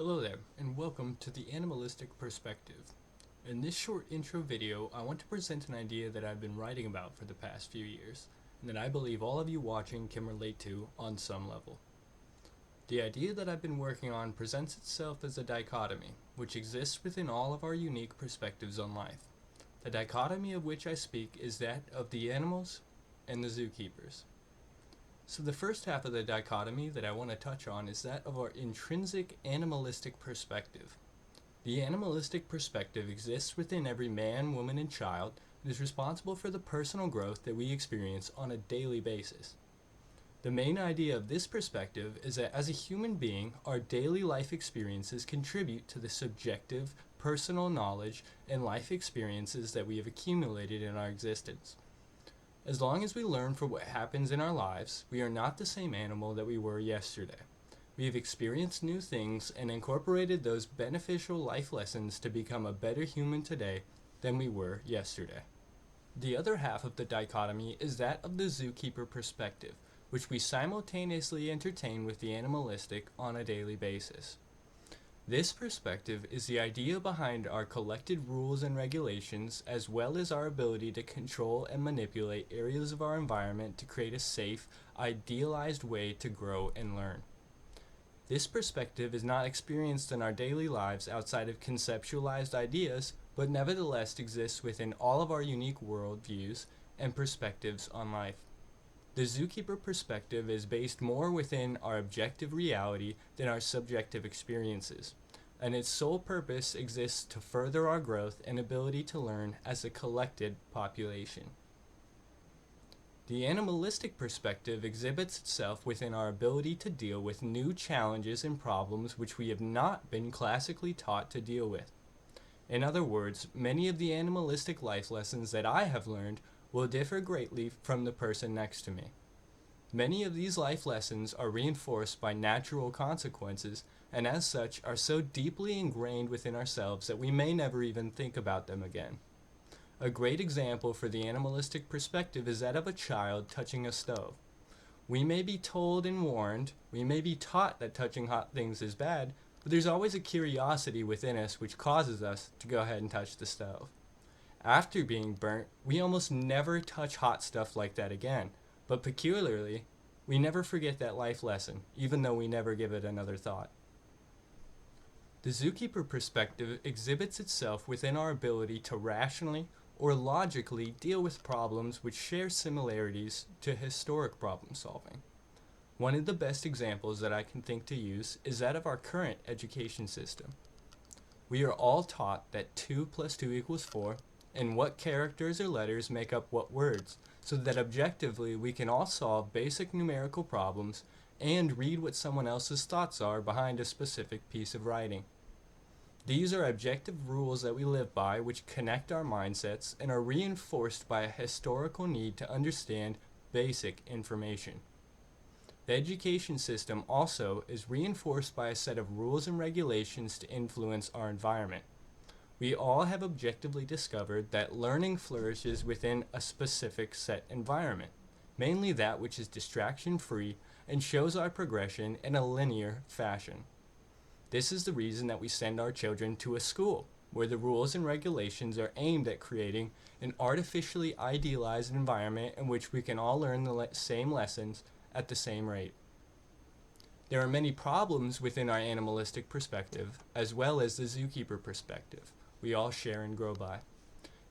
Hello there, and welcome to the Animalistic Perspective. In this short intro video, I want to present an idea that I've been writing about for the past few years, and that I believe all of you watching can relate to on some level. The idea that I've been working on presents itself as a dichotomy, which exists within all of our unique perspectives on life. The dichotomy of which I speak is that of the animals and the zookeepers. So the first half of the dichotomy that I want to touch on is that of our intrinsic animalistic perspective. The animalistic perspective exists within every man, woman, and child and is responsible for the personal growth that we experience on a daily basis. The main idea of this perspective is that as a human being, our daily life experiences contribute to the subjective, personal knowledge and life experiences that we have accumulated in our existence. As long as we learn from what happens in our lives, we are not the same animal that we were yesterday. We have experienced new things and incorporated those beneficial life lessons to become a better human today than we were yesterday. The other half of the dichotomy is that of the zookeeper perspective, which we simultaneously entertain with the animalistic on a daily basis. This perspective is the idea behind our collected rules and regulations, as well as our ability to control and manipulate areas of our environment to create a safe, idealized way to grow and learn. This perspective is not experienced in our daily lives outside of conceptualized ideas, but nevertheless exists within all of our unique worldviews and perspectives on life. The zookeeper perspective is based more within our objective reality than our subjective experiences, and its sole purpose exists to further our growth and ability to learn as a collected population. The animalistic perspective exhibits itself within our ability to deal with new challenges and problems which we have not been classically taught to deal with. In other words, many of the animalistic life lessons that I have learned will differ greatly from the person next to me. Many of these life lessons are reinforced by natural consequences and as such are so deeply ingrained within ourselves that we may never even think about them again. A great example for the animalistic perspective is that of a child touching a stove. We may be told and warned, we may be taught that touching hot things is bad, but there's always a curiosity within us which causes us to go ahead and touch the stove. After being burnt, we almost never touch hot stuff like that again, but peculiarly, we never forget that life lesson, even though we never give it another thought. The zookeeper perspective exhibits itself within our ability to rationally or logically deal with problems which share similarities to historic problem solving. One of the best examples that I can think to use is that of our current education system. We are all taught that 2 plus 2 equals 4, and what characters or letters make up what words, so that objectively we can all solve basic numerical problems and read what someone else's thoughts are behind a specific piece of writing. These are objective rules that we live by which connect our mindsets and are reinforced by a historical need to understand basic information. The education system also is reinforced by a set of rules and regulations to influence our environment. We all have objectively discovered that learning flourishes within a specific set environment, mainly that which is distraction-free and shows our progression in a linear fashion. This is the reason that we send our children to a school, where the rules and regulations are aimed at creating an artificially idealized environment in which we can all learn the same lessons at the same rate. There are many problems within our animalistic perspective, as well as the zookeeper perspective we all share and grow by.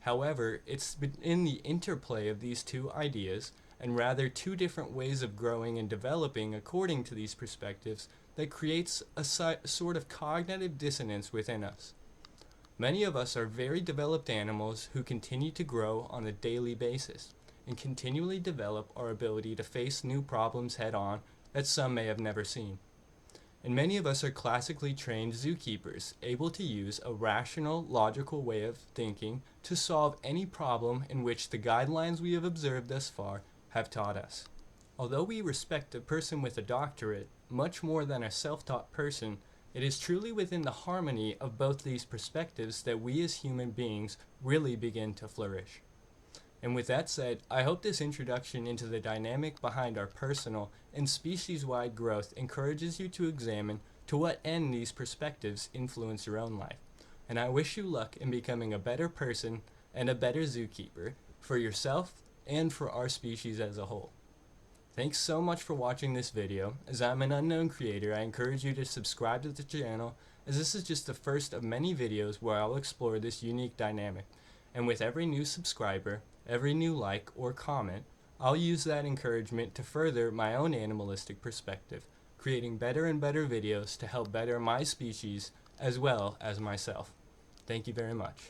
However, it's in the interplay of these two ideas, and rather two different ways of growing and developing according to these perspectives, that creates a sort of cognitive dissonance within us. Many of us are very developed animals who continue to grow on a daily basis, and continually develop our ability to face new problems head on that some may have never seen. And many of us are classically trained zookeepers, able to use a rational, logical way of thinking to solve any problem in which the guidelines we have observed thus far have taught us. Although we respect a person with a doctorate much more than a self-taught person, it is truly within the harmony of both these perspectives that we as human beings really begin to flourish. And with that said, I hope this introduction into the dynamic behind our personal and species-wide growth encourages you to examine to what end these perspectives influence your own life. And I wish you luck in becoming a better person and a better zookeeper for yourself and for our species as a whole. Thanks so much for watching this video. As I'm an unknown creator, I encourage you to subscribe to the channel, as this is just the first of many videos where I'll explore this unique dynamic. And with every new subscriber, every new like or comment, I'll use that encouragement to further my own animalistic perspective, creating better and better videos to help better my species as well as myself. Thank you very much.